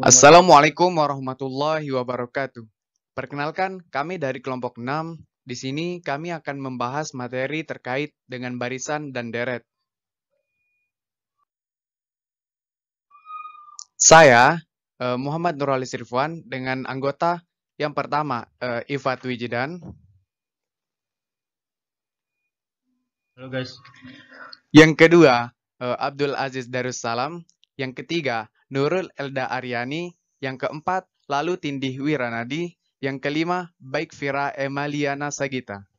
Assalamualaikum warahmatullahi wabarakatuh. Perkenalkan, kami dari kelompok 6. Di sini kami akan membahas materi terkait dengan barisan dan deret. Saya, Muhammad Nurali Sirfwan, dengan anggota yang pertama, Ifat Wijidan. Halo guys. Yang kedua, Abdul Aziz Darussalam. Yang ketiga, Nurul Elda Aryani. Yang keempat, Lalu Tindih Wiranadi. Yang kelima, Baik Fira Emaliana Sagita.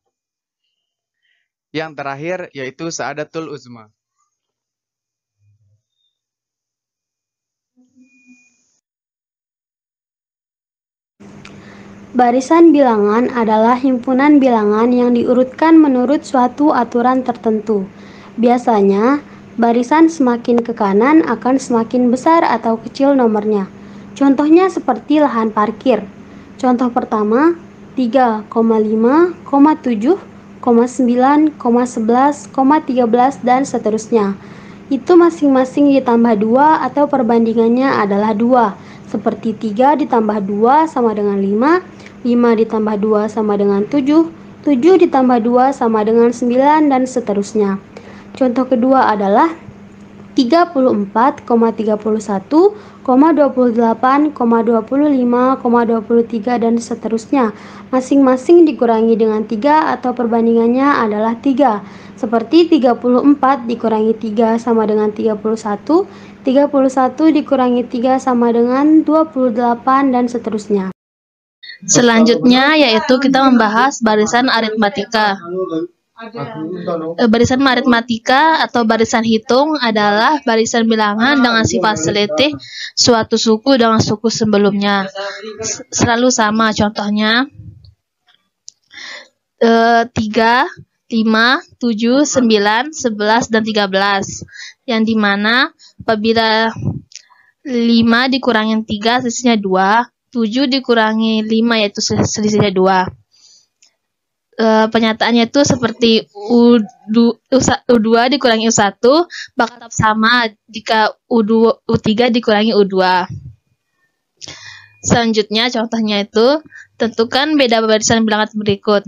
Yang terakhir yaitu Saadatul Uzma. Barisan bilangan adalah himpunan bilangan yang diurutkan menurut suatu aturan tertentu. Biasanya, barisan semakin ke kanan akan semakin besar atau kecil nomornya. Contohnya seperti lahan parkir. Contoh pertama, 3,5, 7, 9, 11, 13, dan seterusnya. Itu masing-masing ditambah 2 atau perbandingannya adalah 2. Seperti 3 ditambah 2 sama dengan 5, 5 ditambah 2 sama dengan 7, 7 ditambah 2 sama dengan 9, dan seterusnya. Contoh kedua adalah 34,31, 28,25, 23, dan seterusnya. Masing-masing dikurangi dengan 3 atau perbandingannya adalah 3. Seperti 34 dikurangi 3 sama dengan 31, 31 dikurangi 3 sama dengan 28, dan seterusnya. Selanjutnya yaitu kita membahas barisan aritmatika. Barisan aritmatika atau barisan hitung adalah barisan bilangan dengan sifat seletih suatu suku dengan suku sebelumnya. Selalu sama, contohnya 3, 5, 7, 9, 11, dan 13. Yang dimana apabila 5 dikurangi 3 selisihnya 2, 7 dikurangi 5 yaitu selisihnya 2. Penyataannya itu seperti U2 dikurangi U1 bakal tetap sama jika U3 dikurangi U2. Selanjutnya contohnya itu tentukan beda barisan bilangan berikut.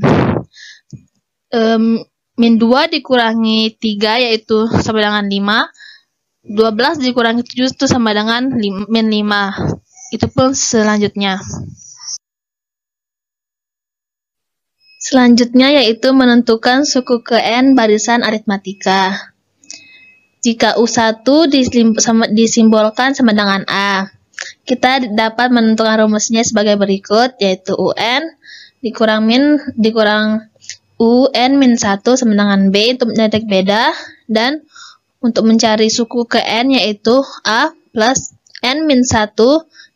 Min 2 dikurangi 3 yaitu sama dengan 5. 12 dikurangi 7 itu sama dengan min 5. Itu pun selanjutnya. Selanjutnya yaitu menentukan suku ke N barisan aritmatika. Jika U1 disimbolkan sama dengan A, kita dapat menentukan rumusnya sebagai berikut, yaitu UN dikurang UN min 1 sama dengan B untuk mendetek beda, dan untuk mencari suku ke N yaitu A plus N min 1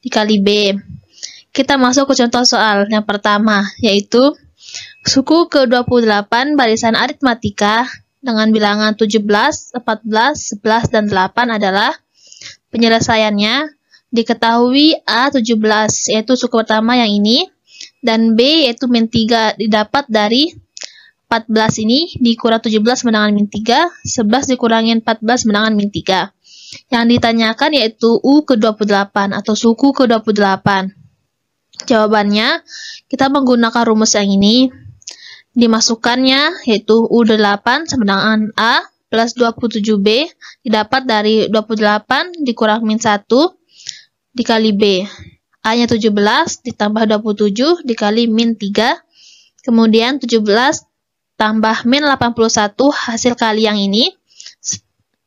dikali B. Kita masuk ke contoh soal yang pertama, yaitu suku ke-28 barisan aritmatika dengan bilangan 17, 14, 11, dan 8 adalah penyelesaiannya. Diketahui A17 yaitu suku pertama yang ini, dan B yaitu min 3 didapat dari 14 ini dikurang 17 sama dengan min 3, 11 dikurangi 14 sama dengan min 3. Yang ditanyakan yaitu U ke-28 atau suku ke-28. Jawabannya, kita menggunakan rumus yang ini. Dimasukkannya yaitu U8 sama dengan A plus 27B didapat dari 28 dikurang min 1 dikali B. A-nya 17 ditambah 27 dikali min 3. Kemudian 17 tambah min 81 hasil kali yang ini.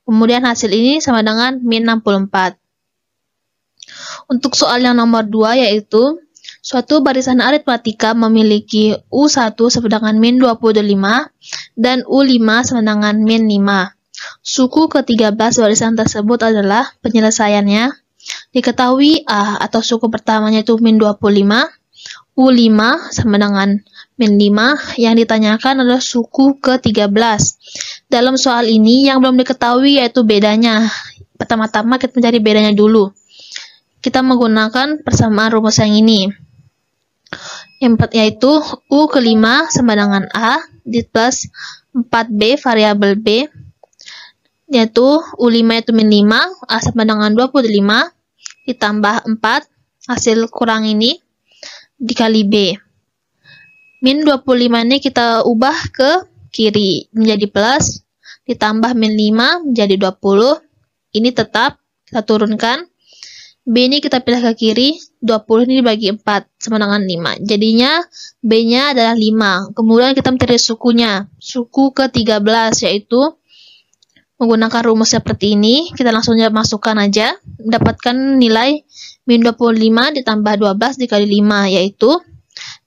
Kemudian hasil ini sama dengan min 64. Untuk soal yang nomor 2 yaitu suatu barisan aritmatika memiliki U1 sama dengan min 25 dan U5 sama dengan min 5. Suku ke-13 barisan tersebut adalah penyelesaiannya. Diketahui A atau suku pertamanya itu min 25, U5 sama dengan min 5. Yang ditanyakan adalah suku ke-13. Dalam soal ini yang belum diketahui yaitu bedanya. Pertama-tama kita mencari bedanya dulu. Kita menggunakan persamaan rumus yang ini. Yaitu U ke-5 sama dengan A plus 4B variabel B, yaitu U5 itu min 5, A sama dengan 25, ditambah 4, hasil kurang ini, dikali B. Min 25 ini kita ubah ke kiri, menjadi plus, ditambah min 5 menjadi 20, ini tetap, kita turunkan. B ini kita pilih ke kiri, 20 ini dibagi 4, sama dengan 5. Jadinya B-nya adalah 5. Kemudian kita mencari sukunya, suku ke-13, yaitu menggunakan rumus seperti ini, kita langsung masukkan aja, mendapatkan nilai min 25 ditambah 12 dikali 5, yaitu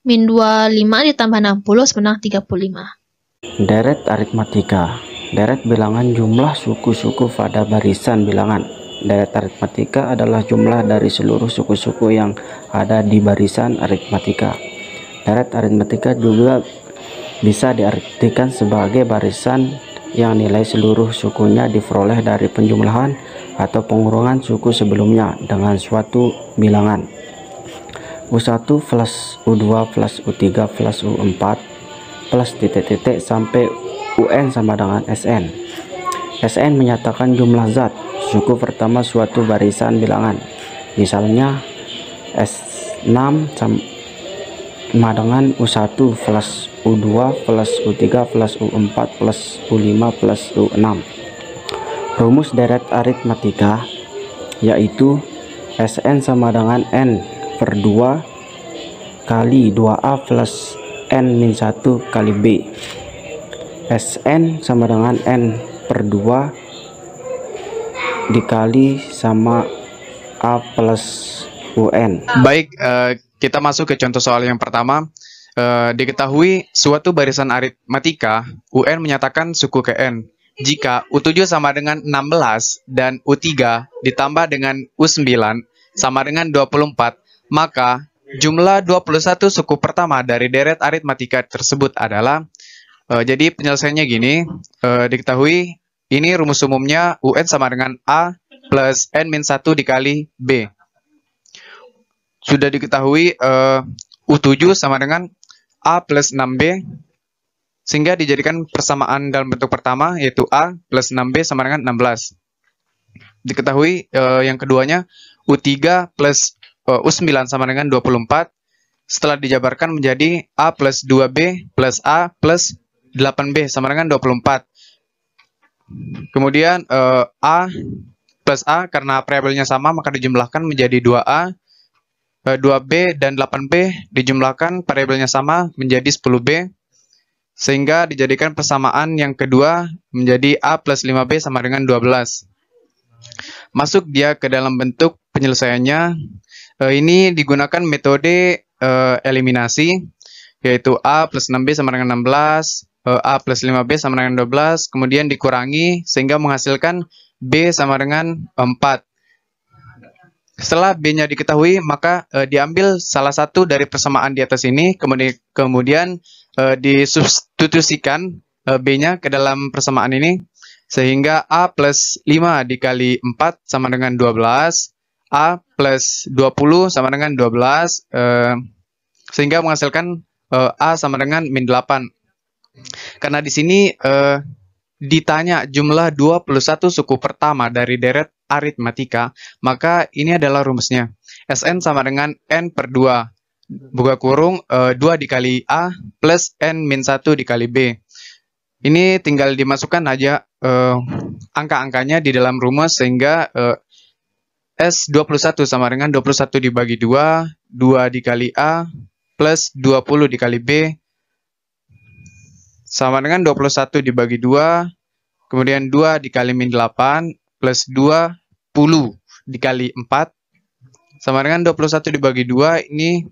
min 25 ditambah 60 sama dengan 35. Deret aritmatika. Deret bilangan jumlah suku-suku pada barisan bilangan. Deret aritmatika adalah jumlah dari seluruh suku-suku yang ada di barisan aritmatika. Deret aritmatika juga bisa diartikan sebagai barisan yang nilai seluruh sukunya diperoleh dari penjumlahan atau pengurangan suku sebelumnya dengan suatu bilangan. U1 plus U2 plus U3 plus U4 plus titik-titik sampai UN sama dengan SN. SN menyatakan jumlah zat suku pertama suatu barisan bilangan. Misalnya S6 sama dengan U1 plus U2 plus U3 plus U4 plus U5 plus U6. Rumus deret aritmatika yaitu Sn sama dengan N per 2 kali 2A plus N min 1 kali B. Sn sama dengan N per 2 dikali sama A plus UN. Baik, kita masuk ke contoh soal yang pertama. Diketahui suatu barisan aritmatika, UN menyatakan suku ke N. Jika U7 sama dengan 16 dan U3 ditambah dengan U9 sama dengan 24, maka jumlah 21 suku pertama dari deret aritmatika tersebut adalah, jadi penyelesaiannya gini, diketahui ini rumus umumnya UN sama dengan A plus N-1 dikali B. Sudah diketahui U7 sama dengan A plus 6B, sehingga dijadikan persamaan dalam bentuk pertama, yaitu A plus 6B sama dengan 16. Diketahui yang keduanya U3 plus U9 sama dengan 24, setelah dijabarkan menjadi A plus 2B plus A plus 8B sama dengan 24. Kemudian A plus A, karena variabelnya sama, maka dijumlahkan menjadi 2A, 2B dan 8B dijumlahkan, variabelnya sama, menjadi 10B, sehingga dijadikan persamaan yang kedua menjadi A plus 5B sama dengan 12. Masuk dia ke dalam bentuk penyelesaiannya. Ini digunakan metode eliminasi, yaitu A plus 6B sama dengan 16, A plus 5B sama dengan 12, kemudian dikurangi sehingga menghasilkan B sama dengan 4. Setelah B-nya diketahui, maka diambil salah satu dari persamaan di atas ini, kemudian disubstitusikan B-nya ke dalam persamaan ini, sehingga A plus 5 dikali 4 sama dengan 12, A plus 20 sama dengan 12, sehingga menghasilkan A sama dengan min 8. Karena di sini ditanya jumlah 21 suku pertama dari deret aritmatika, maka ini adalah rumusnya. Sn sama dengan N per 2, buka kurung 2 dikali A plus N min 1 dikali B. Ini tinggal dimasukkan aja angka-angkanya di dalam rumus, sehingga S21 sama dengan 21 dibagi 2, 2 dikali A plus 20 dikali B, sama dengan 21 dibagi 2, kemudian 2 dikali min 8, plus 20 dikali 4, sama dengan 21 dibagi 2, ini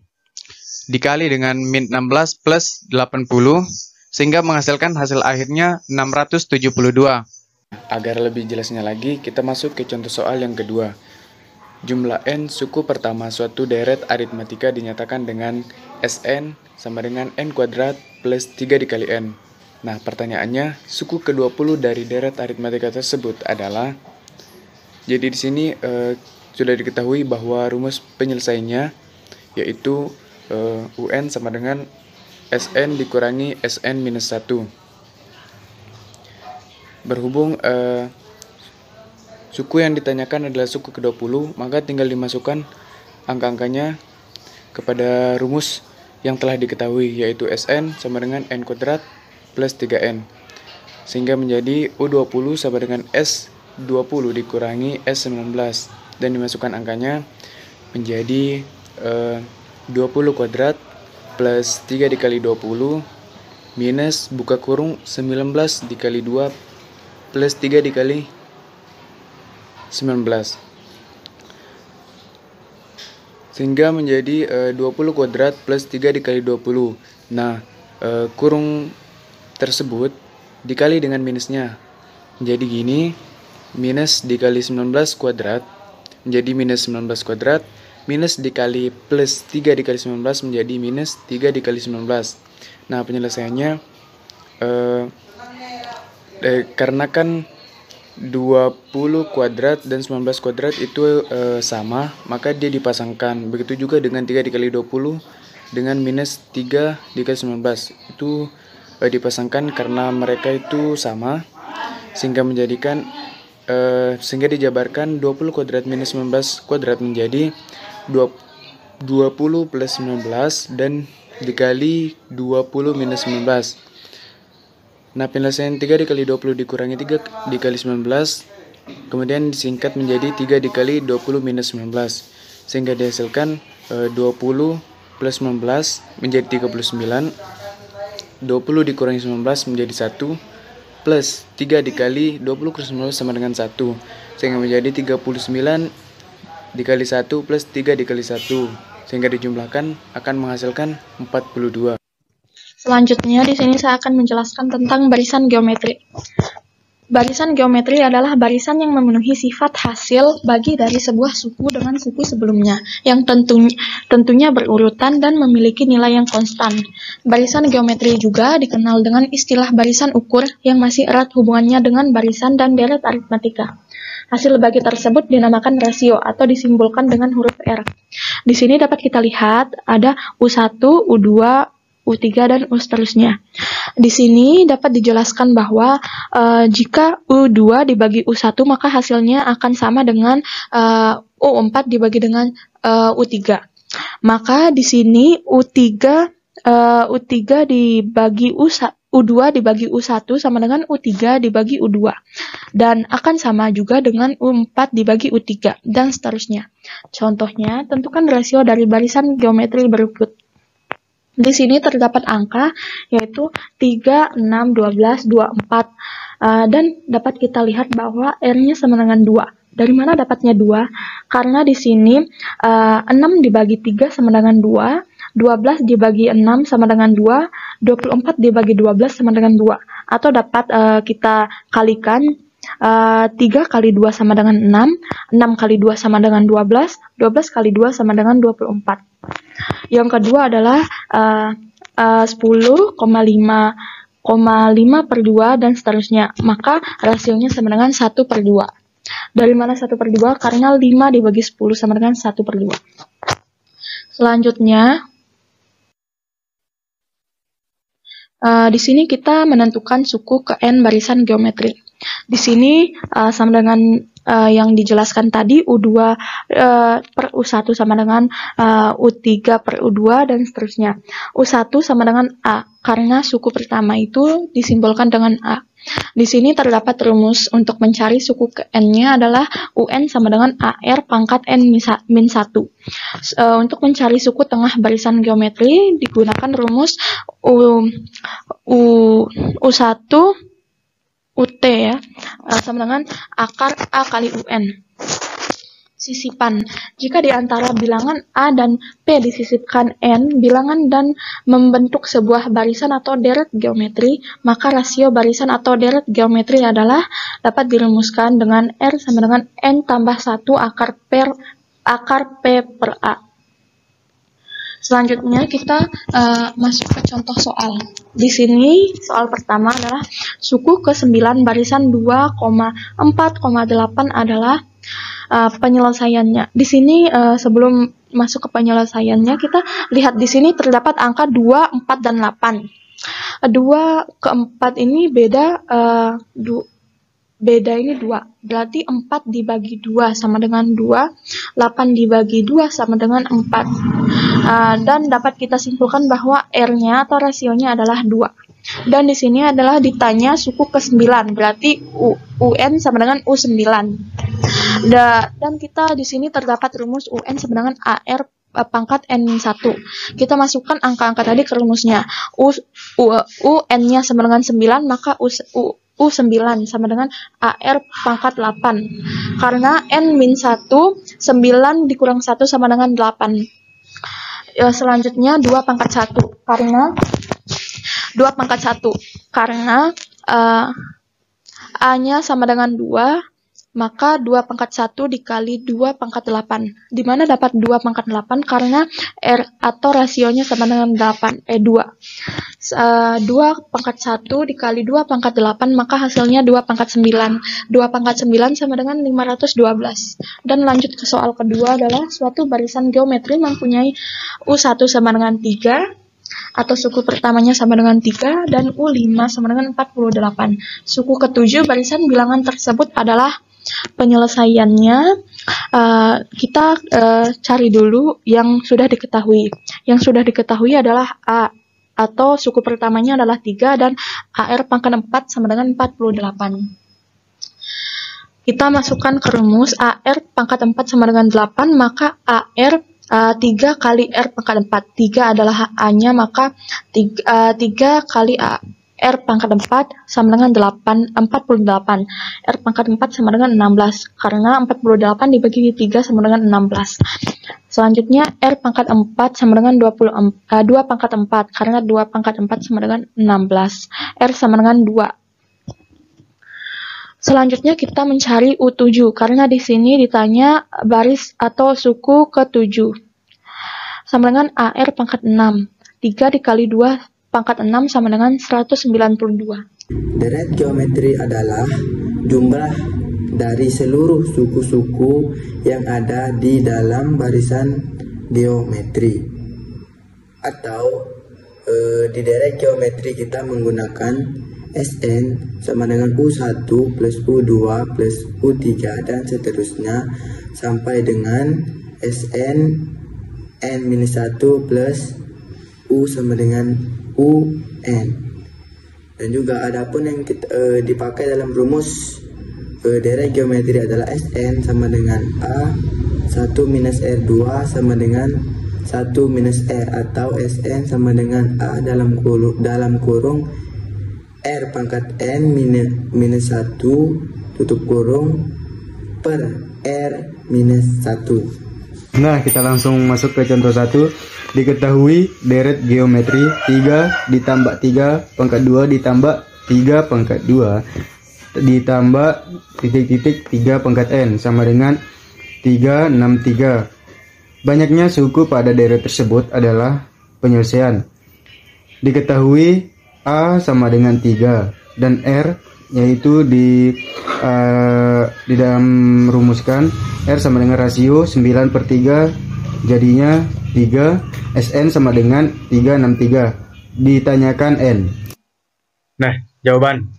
dikali dengan min 16 plus 80, sehingga menghasilkan hasil akhirnya 672. Agar lebih jelasnya lagi, kita masuk ke contoh soal yang kedua. Jumlah N suku pertama suatu deret aritmatika dinyatakan dengan Sn sama dengan N kuadrat plus 3 dikali N. Nah, pertanyaannya, suku ke-20 dari deret aritmatika tersebut adalah, jadi di sini sudah diketahui bahwa rumus penyelesaiannya yaitu UN sama dengan Sn dikurangi Sn minus 1. Berhubung suku yang ditanyakan adalah suku ke-20, maka tinggal dimasukkan angka-angkanya kepada rumus yang telah diketahui, yaitu Sn sama dengan N kuadrat plus 3N. Sehingga menjadi U20 sama dengan S20 dikurangi S19. Dan dimasukkan angkanya menjadi 20 kuadrat plus 3 dikali 20 minus buka kurung 19 dikali 2 plus 3 dikali 19, sehingga menjadi 20 kuadrat plus 3 dikali 20. Nah, kurung tersebut dikali dengan minusnya menjadi gini, minus dikali 19 kuadrat menjadi minus 19 kuadrat, minus dikali plus 3 dikali 19 menjadi minus 3 dikali 19. Nah, penyelesaiannya karena kan 20 kuadrat dan 19 kuadrat itu sama, maka dia dipasangkan. Begitu juga dengan 3 dikali 20 dengan minus 3 dikali 19 itu dipasangkan karena mereka itu sama, sehingga menjadikan sehingga dijabarkan 20 kuadrat minus 19 kuadrat menjadi 20 plus 19 dan dikali 20 minus 19. Nah, penyelesaian 3 dikali 20 dikurangi 3 dikali 19, kemudian disingkat menjadi 3 dikali 20 minus 19, sehingga dihasilkan 20 plus 19 menjadi 39, 20 dikurangi 19 menjadi 1, plus 3 dikali 20 kurang 19 sama dengan 1, sehingga menjadi 39 dikali 1 plus 3 dikali 1, sehingga dijumlahkan akan menghasilkan 42. Selanjutnya, di sini saya akan menjelaskan tentang barisan geometri. Barisan geometri adalah barisan yang memenuhi sifat hasil bagi dari sebuah suku dengan suku sebelumnya, yang tentunya berurutan dan memiliki nilai yang konstan. Barisan geometri juga dikenal dengan istilah barisan ukur yang masih erat hubungannya dengan barisan dan deret aritmatika. Hasil bagi tersebut dinamakan rasio atau disimbolkan dengan huruf R. Di sini dapat kita lihat ada U1, U2, U3 dan U seterusnya. Di sini dapat dijelaskan bahwa jika U2 dibagi U1 maka hasilnya akan sama dengan U4 dibagi dengan U3. Maka di sini U3 dibagi U2 dibagi U1 sama dengan U3 dibagi U2. Dan akan sama juga dengan U4 dibagi U3 dan seterusnya. Contohnya, tentukan rasio dari barisan geometri berikut. Di sini terdapat angka yaitu 3, 6, 12, 24 dan dapat kita lihat bahwa R-nya sama dengan 2. Dari mana dapatnya 2? Karena di sini 6 dibagi 3 sama dengan 2, 12 dibagi 6 sama dengan 2, 24 dibagi 12 sama dengan 2. Atau dapat kita kalikan 3 kali 2 sama dengan 6, 6 kali 2 sama dengan 12, 12 kali 2 sama dengan 24. Yang kedua adalah 10,5 per 2 dan seterusnya. Maka rasionya sama dengan 1 per 2. Dari mana 1 per 2? Karena 5 dibagi 10 sama dengan 1 per 2. Selanjutnya, di sini kita menentukan suku ke N barisan geometri. Di sini sama dengan yang dijelaskan tadi, U2 per U1 sama dengan U3 per U2 dan seterusnya. U1 sama dengan A, karena suku pertama itu disimbolkan dengan A. Di sini terdapat rumus untuk mencari suku ke N-nya adalah UN sama dengan AR pangkat N-1. Untuk mencari suku tengah barisan geometri digunakan rumus U1 UT ya, sama dengan akar A kali UN. Sisipan. Jika di antara bilangan A dan P disisipkan N bilangan dan membentuk sebuah barisan atau deret geometri, maka rasio barisan atau deret geometri adalah dapat dirumuskan dengan R sama dengan N tambah 1 akar P per A. Selanjutnya kita masuk ke contoh soal. Di sini soal pertama adalah suku ke-9 barisan 2,4,8 adalah penyelesaiannya. Di sini sebelum masuk ke penyelesaiannya kita lihat di sini terdapat angka 2, 4 dan 8. 2 ke 4 ini beda beda ini 2. Berarti 4 dibagi 2 sama dengan 2. 8 dibagi 2 sama dengan 4. Dan dapat kita simpulkan bahwa R-nya atau rasionya adalah 2. Dan di sini adalah ditanya suku ke-9. Berarti UN sama dengan U9. Dan kita di sini terdapat rumus UN sama dengan AR pangkat N-1. Kita masukkan angka-angka tadi ke rumusnya. UN-nya sama dengan 9, maka U9 sama dengan AR pangkat 8. Karena N-1, 9 dikurang 1 sama dengan 8. Selanjutnya 2 pangkat 1. Karena 2 pangkat 1. Karena A-nya sama dengan 2, maka 2 pangkat 1 dikali 2 pangkat 8. Dimana dapat 2 pangkat 8? Karena R atau rasionya sama dengan 2. 2 pangkat 1 dikali 2 pangkat 8, maka hasilnya 2 pangkat 9. 2 pangkat 9 sama dengan 512. Dan lanjut ke soal kedua adalah suatu barisan geometri mempunyai U1 sama dengan 3, atau suku pertamanya sama dengan 3, dan U5 sama dengan 48. Suku ke-7 barisan bilangan tersebut adalah penyelesaiannya. Kita cari dulu yang sudah diketahui. Yang sudah diketahui adalah A, atau suku pertamanya adalah 3, dan AR pangkat 4 sama dengan 48. Kita masukkan ke rumus AR pangkat 4 sama dengan 8, maka AR 3 kali R pangkat 4. 3 adalah A-nya, maka 3 kali R pangkat 4 sama dengan 48. R pangkat 4 sama dengan 16. Karena 48 dibagi 3 sama dengan 16. Selanjutnya R pangkat 4 sama dengan 2 pangkat 4. Karena 2 pangkat 4 sama dengan 16. R sama dengan 2. Selanjutnya kita mencari U7. Karena di sini ditanya baris atau suku ke-7. Sama dengan AR pangkat 6. 3 dikali 2 pangkat 6 sama dengan 192. Deret geometri adalah jumlah dari seluruh suku-suku yang ada di dalam barisan geometri. Atau di deret geometri kita menggunakan Sn sama dengan U1 plus U2 plus U3 dan seterusnya sampai dengan Sn N-1 plus U sama dengan UN. Dan juga adapun yang dipakai dalam rumus deret geometri adalah Sn sama dengan A 1 minus R2 sama dengan 1 minus R, atau Sn sama dengan A dalam kurung R pangkat N minus 1 tutup kurung per R minus 1. Nah, kita langsung masuk ke contoh 1. Diketahui deret geometri 3 ditambah 3 pangkat 2 ditambah 3 pangkat 2 ditambah titik-titik 3 pangkat N sama dengan 363. Banyaknya suku pada deret tersebut adalah penyelesaian. Diketahui A sama dengan 3 dan R, yaitu di dalam rumuskan R sama dengan rasio 9/3, jadinya 3. Sn sama dengan 363. Ditanyakan N. Nah, jawaban.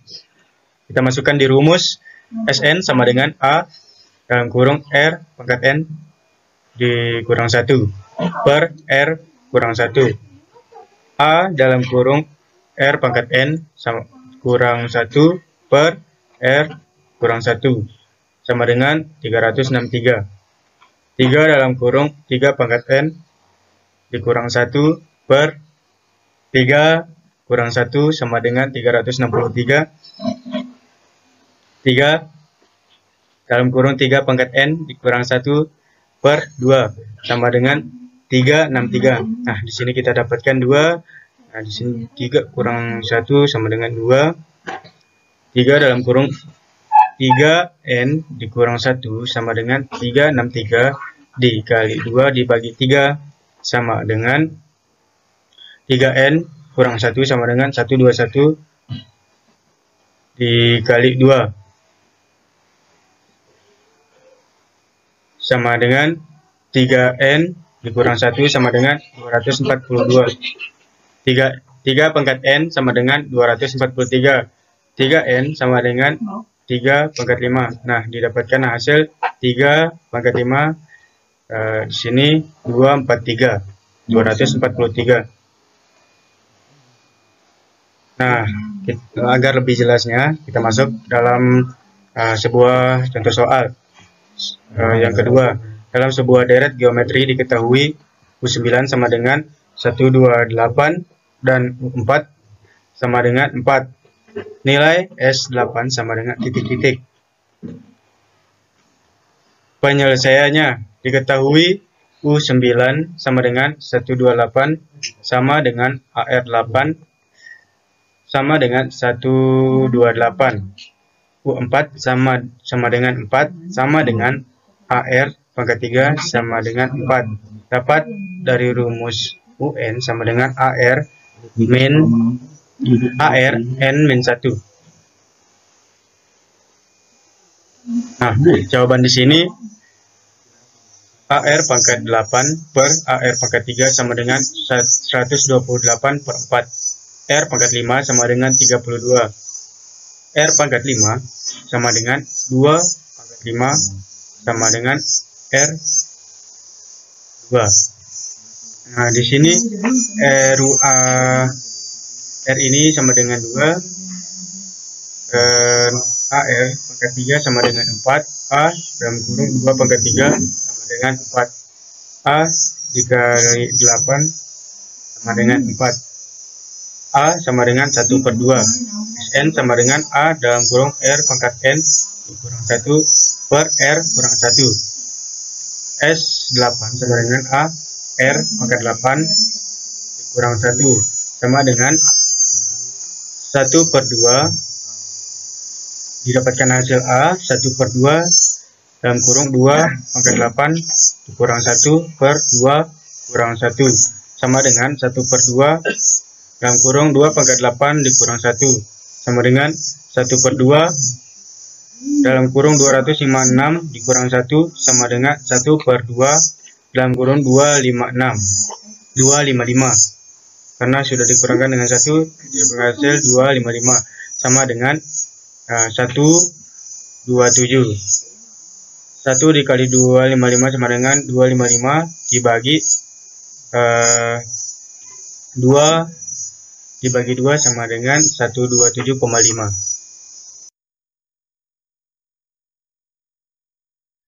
Kita masukkan di rumus Sn sama dengan A dalam kurung R pangkat N dikurang 1 per R kurang 1. A dalam kurung R pangkat N sama kurang 1 per R kurang 1 sama dengan 363. 3 dalam kurung 3 pangkat N dikurang 1 per 3 kurang 1 sama dengan 363. 3 dalam kurung 3 pangkat N dikurang 1 per 2 sama dengan 363. Nah, di sini kita dapatkan 2. Nah, di sini 3 kurang 1 sama dengan 2. 3 dalam kurung 3N dikurang 1 sama dengan 363 dikali 2 dibagi 3 sama dengan 3N kurang 1 sama dengan 121 dikali 2 sama dengan 3N dikurang 1 sama dengan 242. 3 pangkat N sama dengan 243. 3N sama dengan 3 pangkat 5. Nah, didapatkan hasil 3 pangkat 5. Di sini 243. 243. Nah, agar lebih jelasnya, kita masuk dalam sebuah contoh soal. Yang kedua, dalam sebuah deret geometri diketahui U9 sama dengan 128 dan U4 sama dengan 4. Nilai S8 sama dengan titik-titik. Penyelesaiannya diketahui U9 sama dengan 128 sama dengan AR8 sama dengan 128. U4 sama dengan 4 sama dengan AR pangkat 3 sama dengan 4. Dapat dari rumus UN sama dengan AR N min 1. Nah, jawaban di sini AR pangkat 8 per AR pangkat 3 sama dengan 128 per 4. R pangkat 5 sama dengan 32. R pangkat 5 sama dengan 2 pangkat 5 sama dengan R 2. Nah, di sini R ini sama dengan 2. AR pangkat 3 sama dengan 4. A dalam kurung 2 pangkat 3 sama dengan 4. A dikali 8 sama dengan 4. A sama dengan 1 per 2. Sn sama dengan A dalam kurung R pangkat N dikurang 1 per R kurang 1. S8 sama dengan A R pangkat 8 dikurang 1 sama dengan 1 per 2. Didapatkan hasil A 1 per 2 dalam kurung 2 pangkat 8 dikurang 1 per 2 kurang 1 sama dengan 1 per 2 dalam kurung 2 pangkat 8 dikurang 1 sama dengan 1 per 2 dalam kurung 256 dikurang 1 sama dengan 1 per 2 dalam kurung 255 karena sudah dikurangkan dengan 1 didapatkan hasil 255 sama dengan 127. 1 dikali 255 sama dengan 255 dibagi 2 sama dengan 127,5.